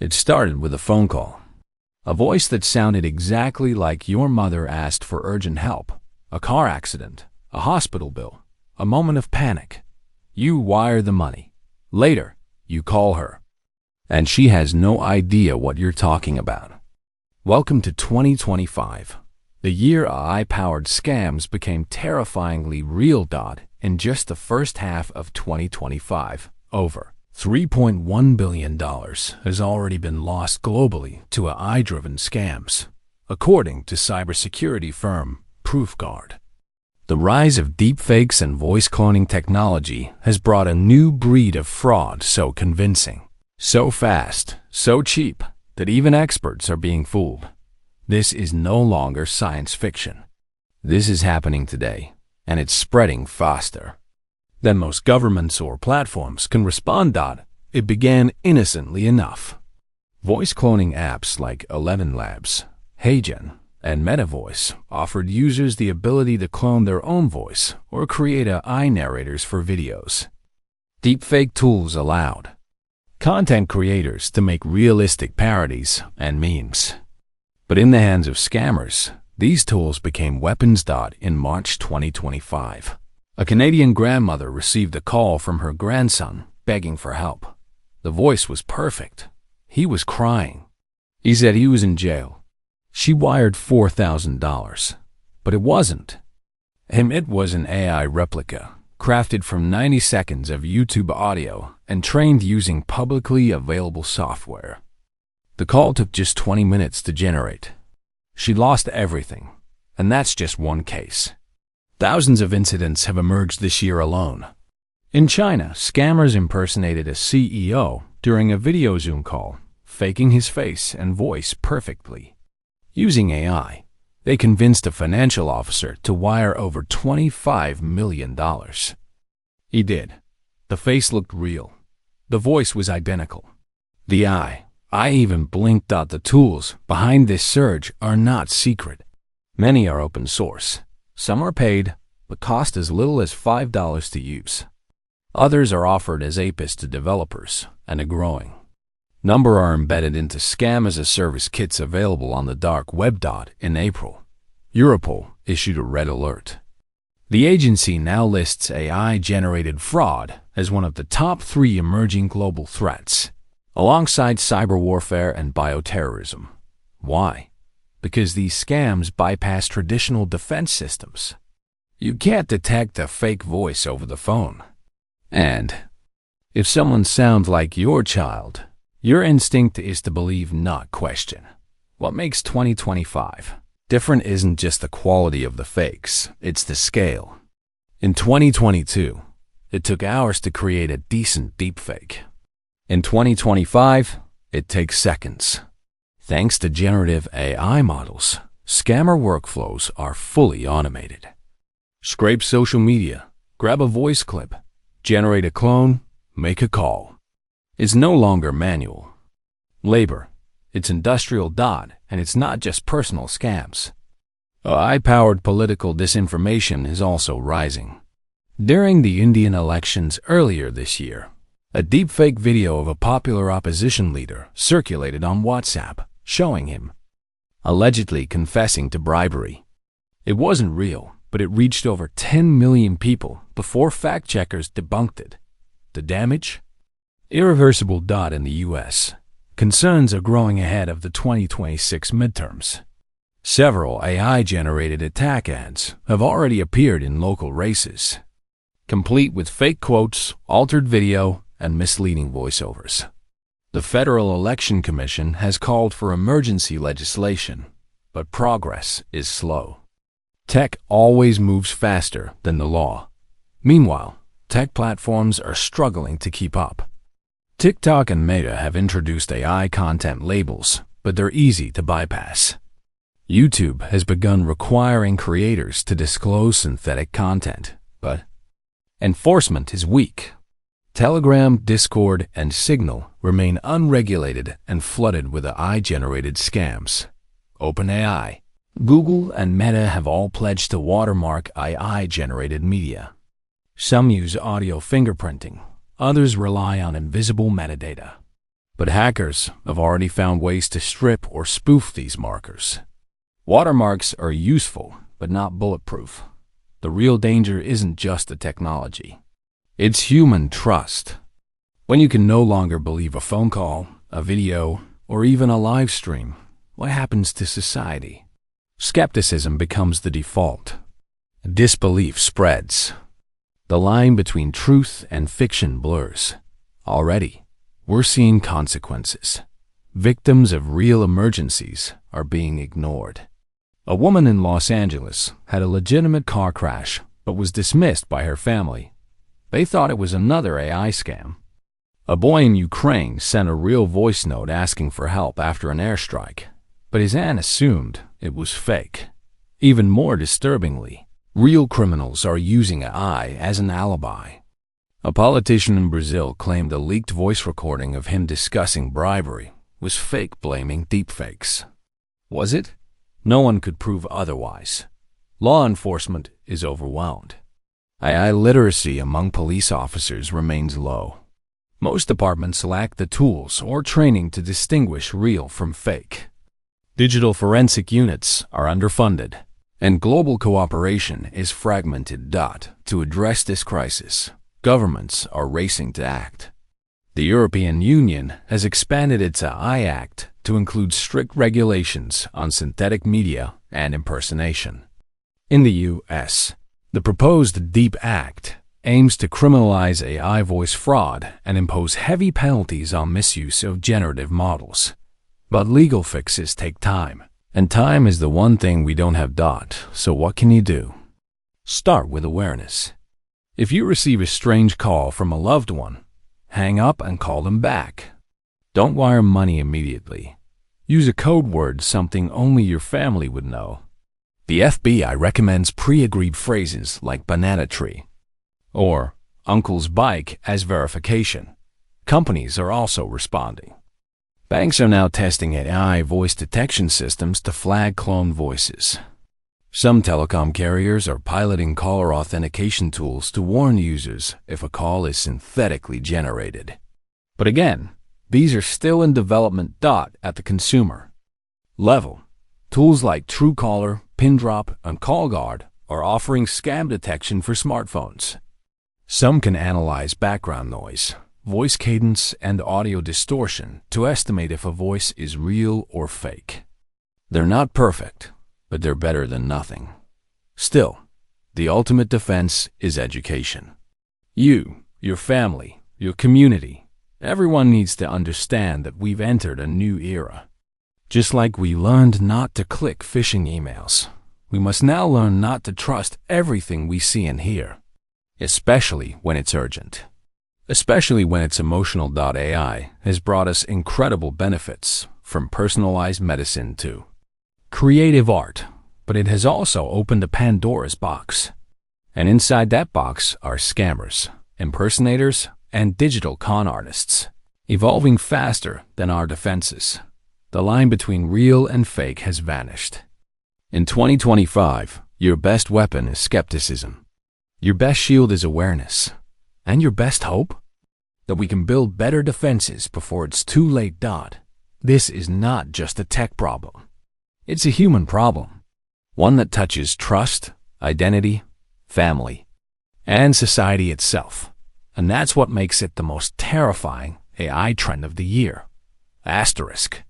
It started with a phone call. A voice that sounded exactly like your mother asked for urgent help, a car accident, a hospital bill, a moment of panic. You wire the money. Later, you call her, and she has no idea what you're talking about. Welcome to 2025, the year AI-powered scams became terrifyingly real. In just the first half of 2025, over $3.1 billion has already been lost globally to AI-driven scams, according to cybersecurity firm ProofGuard. The rise of deepfakes and voice cloning technology has brought a new breed of fraud so convincing, so fast, so cheap, that even experts are being fooled. This is no longer science fiction. This is happening today, and it's spreading faster than most governments or platforms can respond. It began innocently enough. Voice cloning apps like ElevenLabs, and MetaVoice offered users the ability to clone their own voice or create AI narrators for videos. Deepfake tools allowed content creators to make realistic parodies and memes. But in the hands of scammers, these tools became weapons. In March 2025, a Canadian grandmother received a call from her grandson begging for help. The voice was perfect. He was crying. He said he was in jail. She wired $4,000, but it wasn't him. It was an AI replica, crafted from 90 seconds of YouTube audio and trained using publicly available software. The call took just 20 minutes to generate. She lost everything, and that's just one case. Thousands of incidents have emerged this year alone. In China, scammers impersonated a CEO during a video Zoom call, faking his face and voice perfectly. Using AI, they convinced a financial officer to wire over $25 million. He did. The face looked real. The voice was identical. The eye even blinked. The tools behind this surge are not secret. Many are open source. Some are paid, but cost as little as $5 to use. Others are offered as APIs to developers, and a growing number are embedded into scam-as-a-service kits available on the dark web. In April, Europol issued a red alert. The agency now lists AI-generated fraud as one of the top 3 emerging global threats, alongside cyber warfare and bioterrorism. Why? Because these scams bypass traditional defense systems. You can't detect a fake voice over the phone. And if someone sounds like your child, your instinct is to believe, not question. What makes 2025 different isn't just the quality of the fakes, it's the scale. In 2022, it took hours to create a decent deepfake. In 2025, it takes seconds. Thanks to generative AI models, scammer workflows are fully automated. Scrape social media, grab a voice clip, generate a clone, make a call. It's no longer manual labor. It's industrial. And it's not just personal scams. AI-powered political disinformation is also rising. During the Indian elections earlier this year, a deepfake video of a popular opposition leader circulated on WhatsApp, showing him allegedly confessing to bribery. It wasn't real, but it reached over 10 million people before fact-checkers debunked it. The damage? Irreversible. In the U.S., concerns are growing ahead of the 2026 midterms. Several AI-generated attack ads have already appeared in local races, complete with fake quotes, altered video, and misleading voiceovers. The Federal Election Commission has called for emergency legislation, but progress is slow. Tech always moves faster than the law. Meanwhile, tech platforms are struggling to keep up. TikTok and Meta have introduced AI content labels, but they're easy to bypass. YouTube has begun requiring creators to disclose synthetic content, but enforcement is weak. Telegram, Discord, and Signal remain unregulated and flooded with AI-generated scams. OpenAI, Google, and Meta have all pledged to watermark AI-generated media. Some use audio fingerprinting. Others rely on invisible metadata. But hackers have already found ways to strip or spoof these markers. Watermarks are useful, but not bulletproof. The real danger isn't just the technology. It's human trust. When you can no longer believe a phone call, a video, or even a live stream, what happens to society? Skepticism becomes the default. Disbelief spreads. The line between truth and fiction blurs. Already, we're seeing consequences. Victims of real emergencies are being ignored. A woman in Los Angeles had a legitimate car crash, but was dismissed by her family. They thought it was another AI scam. A boy in Ukraine sent a real voice note asking for help after an airstrike, but his aunt assumed it was fake. Even more disturbingly, real criminals are using AI as an alibi. A politician in Brazil claimed a leaked voice recording of him discussing bribery was fake, blaming deepfakes. Was it? No one could prove otherwise. Law enforcement is overwhelmed. AI literacy among police officers remains low. Most departments lack the tools or training to distinguish real from fake. Digital forensic units are underfunded, and global cooperation is fragmented. To address this crisis, governments are racing to act. The European Union has expanded its AI Act to include strict regulations on synthetic media and impersonation. In the U.S., the proposed Deep Act aims to criminalize AI voice fraud and impose heavy penalties on misuse of generative models. But legal fixes take time, and time is the one thing we don't have. So what can you do? Start with awareness. If you receive a strange call from a loved one, hang up and call them back. Don't wire money immediately. Use a code word, something only your family would know. The FBI recommends pre-agreed phrases like banana tree or uncle's bike as verification. Companies are also responding. Banks are now testing AI voice detection systems to flag cloned voices. Some telecom carriers are piloting caller authentication tools to warn users if a call is synthetically generated. But again, these are still in development. At the consumer level, tools like Truecaller, Pindrop, and CallGuard are offering scam detection for smartphones. Some can analyze background noise, voice cadence, and audio distortion to estimate if a voice is real or fake. They're not perfect, but they're better than nothing. Still, the ultimate defense is education. You, your family, your community, everyone needs to understand that we've entered a new era. Just like we learned not to click phishing emails, we must now learn not to trust everything we see and hear, especially when it's urgent. Especially when it's emotional. AI has brought us incredible benefits, from personalized medicine to creative art, but it has also opened a Pandora's box. And inside that box are scammers, impersonators, and digital con artists, evolving faster than our defenses. The line between real and fake has vanished. In 2025, your best weapon is skepticism. Your best shield is awareness. And your best hope? That we can build better defenses before it's too late. This is not just a tech problem. It's a human problem. One that touches trust, identity, family, and society itself. And that's what makes it the most terrifying AI trend of the year. Asterisk.